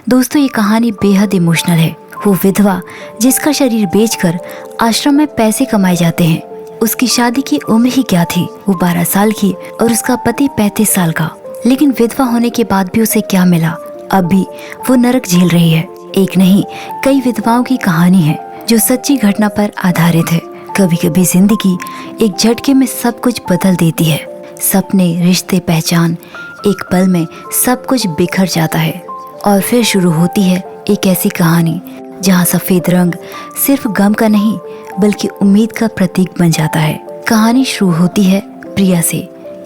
दोस्तों, ये कहानी बेहद इमोशनल है। वो विधवा जिसका शरीर बेचकर आश्रम में पैसे कमाए जाते हैं। उसकी शादी की उम्र ही क्या थी, वो 12 साल की और उसका पति 35 साल का। लेकिन विधवा होने के बाद भी उसे क्या मिला? अब भी वो नरक झेल रही है। एक नहीं, कई विधवाओं की कहानी है जो सच्ची घटना पर आधारित है। कभी कभी जिंदगी एक झटके में सब कुछ बदल देती है। सपने, रिश्ते, पहचान, एक पल में सब कुछ बिखर जाता है। और फिर शुरू होती है एक ऐसी कहानी जहाँ सफेद रंग सिर्फ गम का नहीं बल्कि उम्मीद का प्रतीक बन जाता है। कहानी शुरू होती है प्रिया से,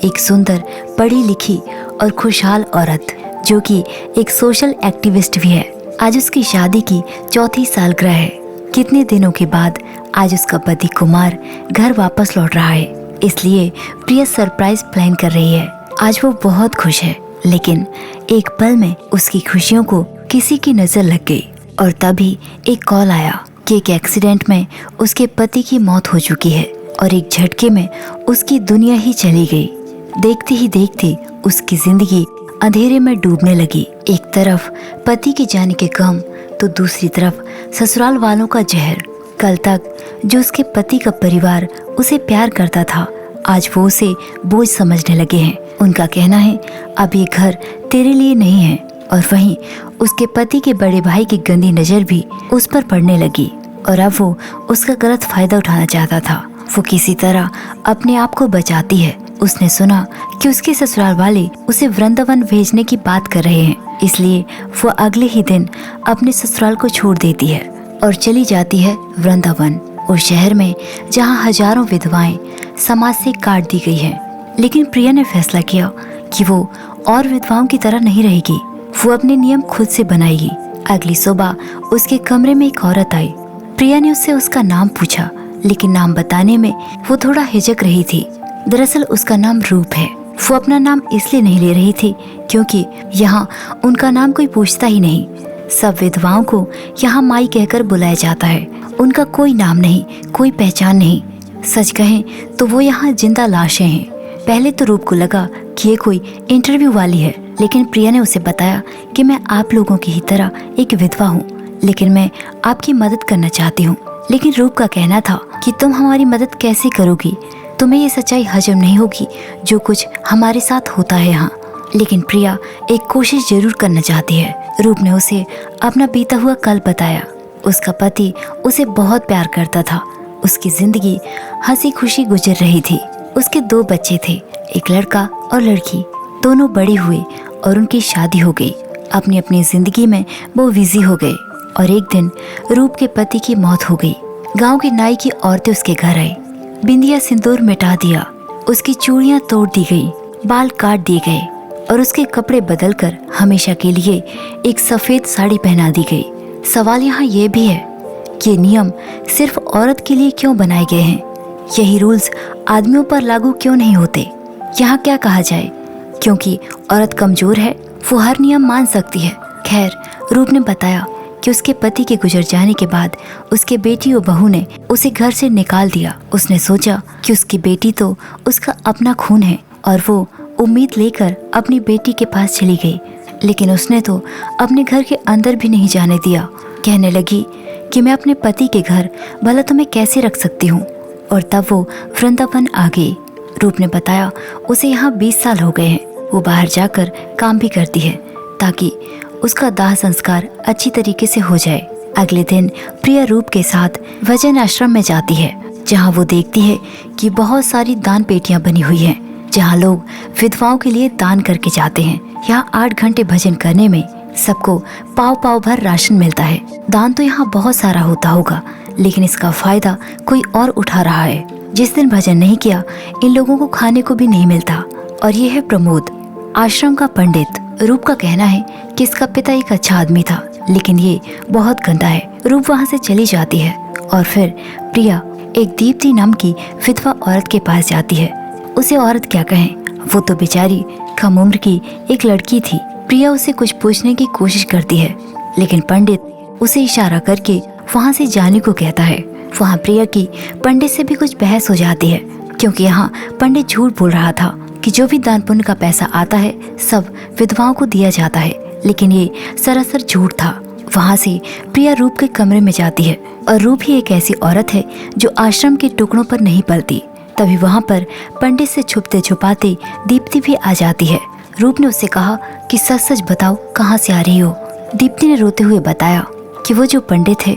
एक सुंदर, पढ़ी लिखी और खुशहाल औरत जो कि एक सोशल एक्टिविस्ट भी है। आज उसकी शादी की 4थी सालगिरह है। कितने दिनों के बाद आज उसका पति कुमार घर वापस लौट रहा है, इसलिए प्रिया सरप्राइज प्लान कर रही है। आज वो बहुत खुश है, लेकिन एक पल में उसकी खुशियों को किसी की नजर लग गई और तभी एक कॉल आया कि एक एक्सीडेंट में उसके पति की मौत हो चुकी है और एक झटके में उसकी दुनिया ही चली गई। देखते ही देखते उसकी जिंदगी अंधेरे में डूबने लगी। एक तरफ पति के जाने के गम तो दूसरी तरफ ससुराल वालों का जहर। कल तक जो उसके पति का परिवार उसे प्यार करता था, आज वो उसे बोझ समझने लगे हैं। उनका कहना है अब ये घर तेरे लिए नहीं है। और वहीं उसके पति के बड़े भाई की गंदी नजर भी उस पर पड़ने लगी और अब वो उसका गलत फायदा उठाना चाहता था। वो किसी तरह अपने आप को बचाती है। उसने सुना कि उसके ससुराल वाले उसे वृंदावन भेजने की बात कर रहे हैं, इसलिए वो अगले ही दिन अपने ससुराल को छोड़ देती है और चली जाती है वृंदावन, उस शहर में जहाँ हजारों विधवाएं समाज से काट दी गई हैं। लेकिन प्रिया ने फैसला किया कि वो और विधवाओं की तरह नहीं रहेगी। वो अपने नियम खुद से बनाएगी। अगली सुबह उसके कमरे में एक औरत आई। प्रिया ने उससे उसका नाम पूछा, लेकिन नाम बताने में वो थोड़ा हिचक रही थी। दरअसल उसका नाम रूप है। वो अपना नाम इसलिए नहीं ले रही थी क्योंकि यहाँ उनका नाम कोई पूछता ही नहीं। सब विधवाओं को यहाँ माई कहकर बुलाया जाता है। उनका कोई नाम नहीं, कोई पहचान नहीं। सच कहें तो वो यहाँ जिंदा लाशें हैं। पहले तो रूप को लगा कि ये कोई इंटरव्यू वाली है, लेकिन प्रिया ने उसे बताया कि मैं आप लोगों की ही तरह एक विधवा हूँ, लेकिन मैं आपकी मदद करना चाहती हूँ। लेकिन रूप का कहना था कि तुम हमारी मदद कैसे करोगी, तुम्हें ये सच्चाई हजम नहीं होगी जो कुछ हमारे साथ होता है यहाँ। लेकिन प्रिया एक कोशिश जरूर करना चाहती है। रूप ने उसे अपना बीता हुआ कल बताया। उसका पति उसे बहुत प्यार करता था। उसकी जिंदगी हंसी खुशी गुजर रही थी। उसके 2 बच्चे थे, एक लड़का और लड़की। दोनों बड़े हुए और उनकी शादी हो गई। अपनी अपनी जिंदगी में वो बिजी हो गए और एक दिन रूप के पति की मौत हो गई। गांव की नाई की औरतें उसके घर आई। बिंदिया सिंदूर मिटा दिया, उसकी चूड़ियां तोड़ दी गई, बाल काट दिए गए और उसके कपड़े बदलकर हमेशा के लिए एक सफेद साड़ी पहना दी गई। सवाल यहाँ ये भी है कि ये नियम सिर्फ औरत के लिए क्यों बनाए गए हैं? यही रूल्स आदमियों पर लागू क्यों नहीं होते? यहाँ क्या कहा जाए, क्योंकि औरत कमजोर है, वो हर नियम मान सकती है। खैर, रूप ने बताया कि उसके पति के गुजर जाने के बाद उसके बेटी और बहू ने उसे घर से निकाल दिया। उसने सोचा कि उसकी बेटी तो उसका अपना खून है और वो उम्मीद लेकर अपनी बेटी के पास चली गई, लेकिन उसने तो अपने घर के अंदर भी नहीं जाने दिया। कहने लगी कि मैं अपने पति के घर भला तुम्हें कैसे रख सकती हूँ। और तब वो वृंदावन आ गई। रूप ने बताया उसे यहाँ 20 साल हो गए हैं। वो बाहर जाकर काम भी करती है ताकि उसका दाह संस्कार अच्छी तरीके से हो जाए। अगले दिन प्रिया रूप के साथ वजन आश्रम में जाती है, जहाँ वो देखती है कि बहुत सारी दान पेटियां बनी हुई हैं, जहाँ लोग विधवाओं के लिए दान करके जाते हैं। यहाँ 8 घंटे भजन करने में सबको पाव पाव भर राशन मिलता है। दान तो यहाँ बहुत सारा होता होगा, लेकिन इसका फायदा कोई और उठा रहा है। जिस दिन भजन नहीं किया, इन लोगों को खाने को भी नहीं मिलता। और ये है प्रमोद, आश्रम का पंडित। रूप का कहना है कि इसका पिता एक अच्छा आदमी था, लेकिन ये बहुत गंदा है। रूप वहाँ से चली जाती है और फिर प्रिया एक दीप्ति नाम की विधवा औरत के पास जाती है। उसे औरत क्या कहें, वो तो बेचारी कम उम्र की एक लड़की थी। प्रिया उसे कुछ पूछने की कोशिश करती है, लेकिन पंडित उसे इशारा करके वहाँ से जाने को कहता है। वहाँ प्रिया की पंडित से भी कुछ बहस हो जाती है, क्योंकि यहाँ पंडित झूठ बोल रहा था कि जो भी दान पुण्य का पैसा आता है सब विधवाओं को दिया जाता है। लेकिन ये सरासर झूठ था। वहाँ से प्रिया रूप के कमरे में जाती है और रूप ही एक ऐसी औरत है जो आश्रम के टुकड़ों पर नहीं पलती। तभी वहाँ पर पंडित से छुपते छुपाते दीप्ति भी आ जाती है। रूप ने उससे कहा कि सच सच बताओ, कहाँ से आ रही हो। दीप्ति ने रोते हुए बताया कि वो जो पंडित है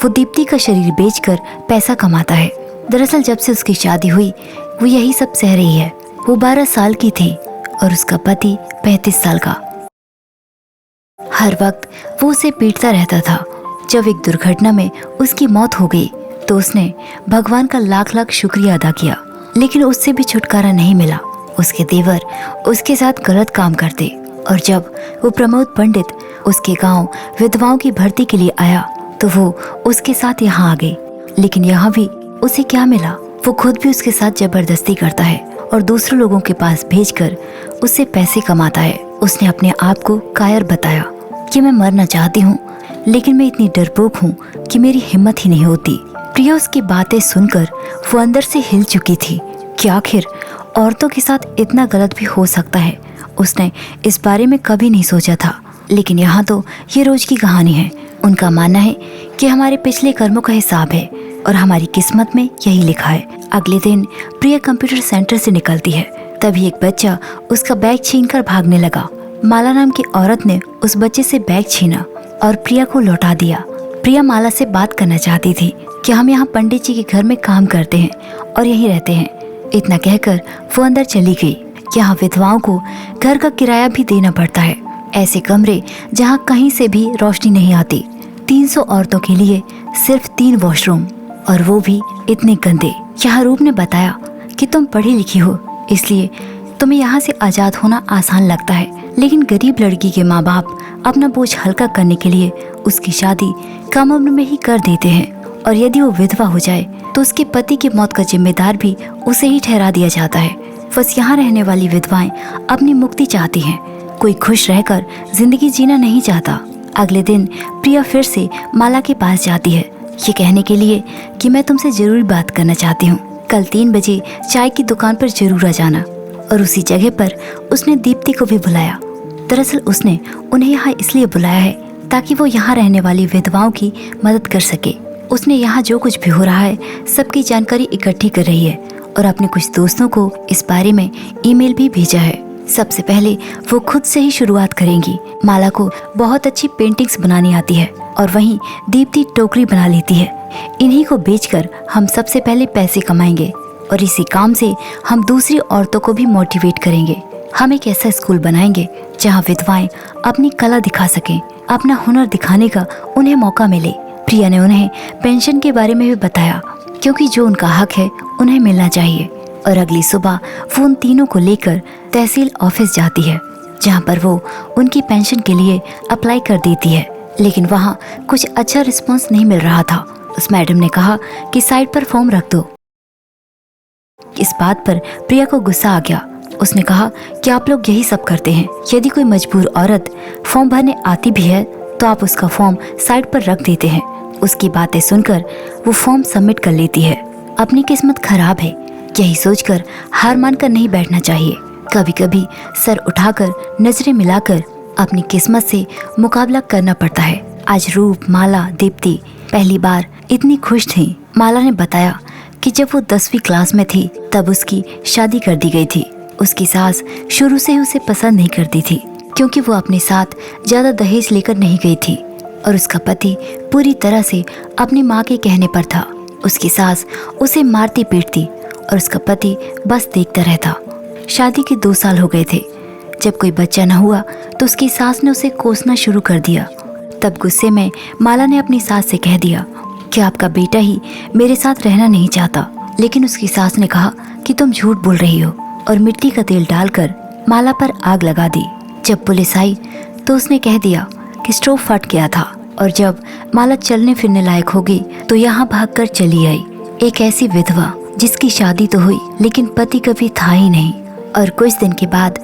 वो दीप्ति का शरीर बेचकर पैसा कमाता है। दरअसल जब से उसकी शादी हुई वो यही सब सह रही है। वो 12 साल की थी और उसका पति 35 साल का। हर वक्त वो उसे पीटता रहता था। जब एक दुर्घटना में उसकी मौत हो गई तो उसने भगवान का लाख लाख शुक्रिया अदा किया, लेकिन उससे भी छुटकारा नहीं मिला। उसके देवर उसके साथ गलत काम करते और जब वो प्रमोद पंडित उसके गांव विधवाओं की भर्ती के लिए आया तो वो उसके साथ यहाँ आ गई। लेकिन यहाँ भी उसे क्या मिला? वो खुद भी उसके साथ जबरदस्ती करता है और दूसरे लोगों के पास भेजकर उससे पैसे कमाता है। उसने अपने आप को कायर बताया कि मैं मरना चाहती हूँ, लेकिन मैं इतनी डरपोक हूँ कि मेरी हिम्मत ही नहीं होती। प्रिया उसकी बातें सुनकर वो अंदर से हिल चुकी थी कि आखिर औरतों के साथ इतना गलत भी हो सकता है। उसने इस बारे में कभी नहीं सोचा था, लेकिन यहाँ तो ये रोज की कहानी है। उनका मानना है कि हमारे पिछले कर्मों का हिसाब है और हमारी किस्मत में यही लिखा है। अगले दिन प्रिया कंप्यूटर सेंटर से निकलती है। तभी एक बच्चा उसका बैग छीनकर भागने लगा। माला नाम की औरत ने उस बच्चे से बैग छीना और प्रिया को लौटा दिया। प्रिया माला से बात करना चाहती थी कि हम यहाँ पंडित जी के घर में काम करते हैं और यहीं रहते हैं। इतना कहकर वो अंदर चली गई। यहाँ विधवाओं को घर का किराया भी देना पड़ता है। ऐसे कमरे जहाँ कहीं से भी रोशनी नहीं आती। 300 औरतों के लिए सिर्फ 3 वॉशरूम और वो भी इतने गंदे। यहाँ रूप ने बताया कि तुम पढ़ी लिखी हो, इसलिए तुम्हें यहाँ से आजाद होना आसान लगता है, लेकिन गरीब लड़की के माँ बाप अपना बोझ हल्का करने के लिए उसकी शादी कम उम्र में ही कर देते हैं और यदि वो विधवा हो जाए तो उसके पति की मौत का जिम्मेदार भी उसे ही ठहरा दिया जाता है। बस यहाँ रहने वाली विधवाएं अपनी मुक्ति चाहती हैं, कोई खुश रहकर जिंदगी जीना नहीं चाहता। अगले दिन प्रिया फिर से माला के पास जाती है, ये कहने के लिए कि मैं तुमसे जरूरी बात करना चाहती हूँ। कल 3 बजे चाय की दुकान पर जरूर आ जाना। और उसी जगह पर उसने दीप्ति को भी बुलाया। दरअसल उसने उन्हें यहाँ इसलिए बुलाया है ताकि वो यहाँ रहने वाली विधवाओं की मदद कर सके। उसने यहाँ जो कुछ भी हो रहा है सबकी जानकारी इकट्ठी कर रही है और अपने कुछ दोस्तों को इस बारे में ईमेल भी भेजा है। सबसे पहले वो खुद से ही शुरुआत करेंगी। माला को बहुत अच्छी पेंटिंग्स बनानी आती है और वहीं दीप्ति टोकरी बना लेती है। इन्हीं को बेचकर हम सबसे पहले पैसे कमाएंगे और इसी काम से हम दूसरी औरतों को भी मोटिवेट करेंगे। हम एक ऐसा स्कूल बनाएंगे जहाँ विधवाएं अपनी कला दिखा सकें, अपना हुनर दिखाने का उन्हें मौका मिले। प्रिया ने उन्हें पेंशन के बारे में भी बताया, क्योंकि जो उनका हक है उन्हें मिलना चाहिए। और अगली सुबह वो उन तीनों को लेकर तहसील ऑफिस जाती है, जहाँ पर वो उनकी पेंशन के लिए अप्लाई कर देती है। लेकिन वहाँ कुछ अच्छा रिस्पॉन्स नहीं मिल रहा था। उस मैडम ने कहा कि साइड पर फॉर्म रख दो। इस बात पर प्रिया को गुस्सा आ गया। उसने कहा कि आप लोग यही सब करते हैं। यदि कोई मजबूर औरत फॉर्म भरने आती भी है तो आप उसका फॉर्म साइड पर रख देते हैं। उसकी बातें सुनकर वो फॉर्म सबमिट कर लेती है। अपनी किस्मत खराब है, यही सोचकर हार मानकर नहीं बैठना चाहिए। कभी कभी सर उठाकर नजरें मिलाकर अपनी किस्मत से मुकाबला करना पड़ता है। आज रूप, माला, दीप्ति पहली बार इतनी खुश थी। माला ने बताया कि जब वो 10वीं क्लास में थी तब उसकी शादी कर दी गई थी। उसकी सास शुरू से ही उसे पसंद नहीं करती थी, क्योंकि वो अपने साथ ज्यादा दहेज लेकर नहीं गई थी और उसका पति पूरी तरह से अपनी माँ के कहने पर था। उसकी सास उसे मारती पीटती और उसका पति बस देखता रहता। शादी के 2 साल हो गए थे। जब कोई बच्चा न हुआ तो उसकी सास ने उसे कोसना शुरू कर दिया। तब गुस्से में माला ने अपनी सास से कह दिया कि आपका बेटा ही मेरे साथ रहना नहीं चाहता। लेकिन उसकी सास ने कहा कि तुम झूठ बोल रही हो और मिट्टी का तेल डालकर माला पर आग लगा दी। जब पुलिस आई तो उसने कह दिया कि स्टोव फट गया था और जब माला चलने फिरने लायक हो गई तो यहाँ भागकर चली आई। एक ऐसी विधवा जिसकी शादी तो हुई लेकिन पति कभी था ही नहीं। और कुछ दिन के बाद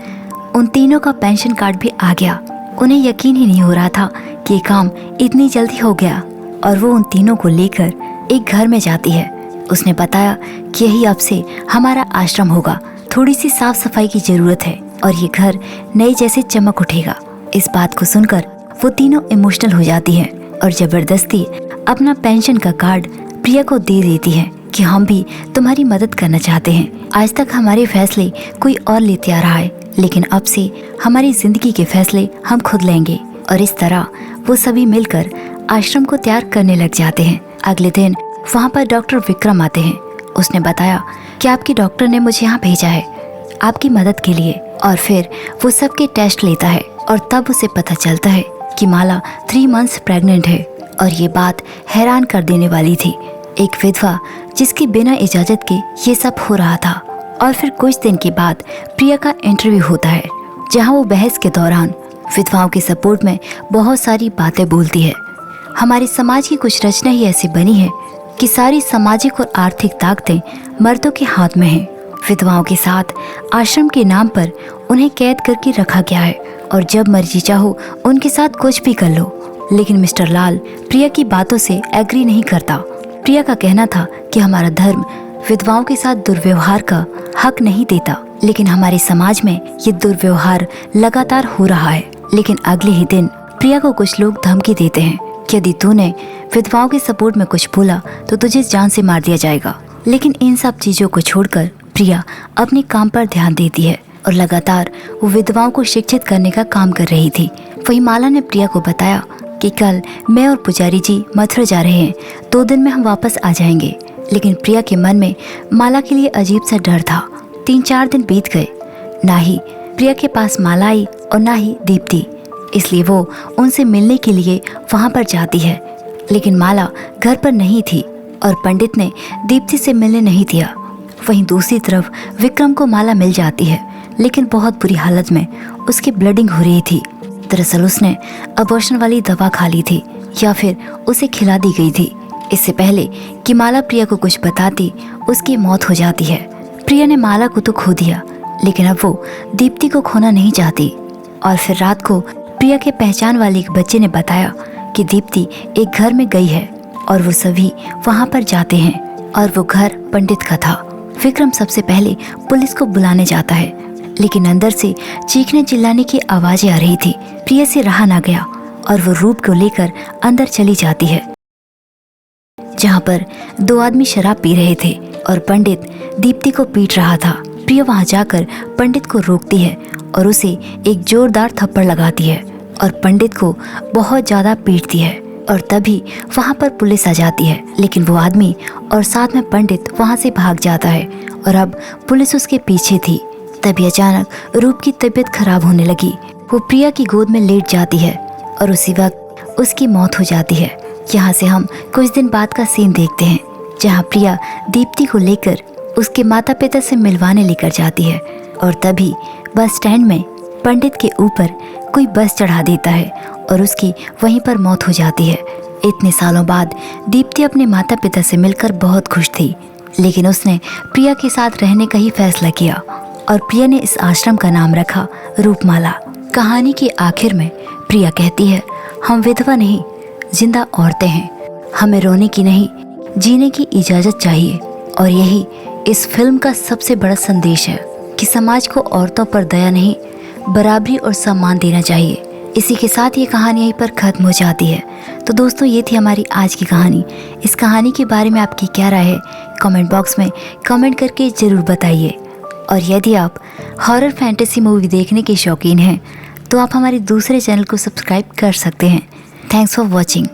उन तीनों का पेंशन कार्ड भी आ गया। उन्हें यकीन ही नहीं हो रहा था कि ये काम इतनी जल्दी हो गया और वो उन तीनों को लेकर एक घर में जाती है। उसने बताया कि यही अब से हमारा आश्रम होगा, थोड़ी सी साफ सफाई की जरूरत है और ये घर नए जैसे चमक उठेगा। इस बात को सुनकर वो तीनों इमोशनल हो जाती है और जबरदस्ती अपना पेंशन का कार्ड प्रिया को दे देती है कि हम भी तुम्हारी मदद करना चाहते हैं। आज तक हमारे फैसले कोई और लेते आ रहा है, लेकिन अब से हमारी जिंदगी के फैसले हम खुद लेंगे। और इस तरह वो सभी मिलकर आश्रम को तैयार करने लग जाते हैं। अगले दिन वहाँ पर डॉक्टर विक्रम आते हैं। उसने बताया कि आपकी डॉक्टर ने मुझे यहाँ भेजा है आपकी मदद के लिए। और फिर वो सबके टेस्ट लेता है और तब उसे पता चलता है कि माला 3 मंथ्स प्रेग्नेंट है। और ये बात हैरान कर देने वाली थी। एक विधवा जिसकी बिना इजाजत के ये सब हो रहा था। और फिर कुछ दिन के बाद प्रिया का इंटरव्यू होता है, जहाँ वो बहस के दौरान विधवाओं के सपोर्ट में बहुत सारी बातें बोलती है। हमारे समाज की कुछ रचना ही ऐसी बनी है कि सारी सामाजिक और आर्थिक ताकतें मर्दों के हाथ में हैं। विधवाओं के साथ आश्रम के नाम पर उन्हें कैद करके रखा गया है और जब मर्जी चाहो उनके साथ कुछ भी कर लो। लेकिन मिस्टर लाल प्रिया की बातों से एग्री नहीं करता। प्रिया का कहना था कि हमारा धर्म विधवाओं के साथ दुर्व्यवहार का हक नहीं देता, लेकिन हमारे समाज में ये दुर्व्यवहार लगातार हो रहा है। लेकिन अगले ही दिन प्रिया को कुछ लोग धमकी देते हैं कि यदि तूने विधवाओं के सपोर्ट में कुछ बोला तो तुझे जान से मार दिया जाएगा। लेकिन इन सब चीजों को छोड़कर प्रिया अपने काम पर ध्यान देती है और लगातार वो विधवाओं को शिक्षित करने का काम कर रही थी। वहीं माला ने प्रिया को बताया कि कल मैं और पुजारी जी मथुरा जा रहे हैं, 2 दिन में हम वापस आ जाएंगे। लेकिन प्रिया के मन में माला के लिए अजीब सा डर था। 3-4 दिन बीत गए, ना ही प्रिया के पास माला आई और ना ही दीप्ति। इसलिए वो उनसे मिलने के लिए वहाँ पर जाती है। लेकिन माला घर पर नहीं थी और पंडित ने दीप्ति से मिलने नहीं दिया। वहीं दूसरी तरफ विक्रम को माला मिल जाती है, लेकिन बहुत बुरी हालत में उसकी ब्लीडिंग हो रही थी। दरअसल उसने अबॉर्शन वाली दवा खा ली थी या फिर उसे खिला दी गई थी। इससे पहले कि माला प्रिया को कुछ बताती, उसकी मौत हो जाती है। प्रिया ने माला को तो खो दिया, लेकिन अब वो दीप्ति को खोना नहीं चाहती। और फिर रात को प्रिया के पहचान वाले एक बच्चे ने बताया कि दीप्ति एक घर में गई है और वो सभी वहाँ पर जाते हैं और वो घर पंडित का था। विक्रम सबसे पहले पुलिस को बुलाने जाता है, लेकिन अंदर से चीखने चिल्लाने की आवाजें आ रही थी। प्रिया से रहा ना गया और वो रूप को लेकर अंदर चली जाती है, जहाँ पर 2 आदमी शराब पी रहे थे और पंडित दीप्ति को पीट रहा था। प्रिया वहाँ जाकर पंडित को रोकती है और उसे एक जोरदार थप्पड़ लगाती है और पंडित को बहुत ज्यादा पीटती है। और तभी वहाँ पर पुलिस आ जाती है, लेकिन वो आदमी और साथ में पंडित वहाँ से भाग जाता है और अब पुलिस उसके पीछे थी। तभी अचानक रूप की तबीयत खराब होने लगी। वो प्रिया की गोद में लेट जाती है और उसी वक्त उसकी मौत हो जाती है। यहाँ से हम कुछ दिन बाद का सीन देखते हैं, जहाँ प्रिया दीप्ति को लेकर उसके माता पिता से मिलवाने लेकर जाती है और तभी बस स्टैंड में पंडित के ऊपर कोई बस चढ़ा देता है और उसकी वहीं पर मौत हो जाती है। इतने सालों बाद दीप्ति अपने माता पिता से मिलकर बहुत खुश थी, लेकिन उसने प्रिया के साथ रहने का ही फैसला किया और प्रिया ने इस आश्रम का नाम रखा रूपमाला। कहानी के आखिर में प्रिया कहती है, हम विधवा नहीं, जिंदा औरतें हैं। हमें रोने की नहीं, जीने की इजाजत चाहिए। और यही इस फिल्म का सबसे बड़ा संदेश है कि समाज को औरतों पर दया नहीं, बराबरी और सम्मान देना चाहिए। इसी के साथ ये कहानी यहीं पर खत्म हो जाती है। तो दोस्तों, ये थी हमारी आज की कहानी। इस कहानी के बारे में आपकी क्या राय है, कमेंट बॉक्स में कमेंट करके ज़रूर बताइए। और यदि आप हॉरर फैंटेसी मूवी देखने के शौकीन हैं तो आप हमारे दूसरे चैनल को सब्सक्राइब कर सकते हैं। Thanks for watching.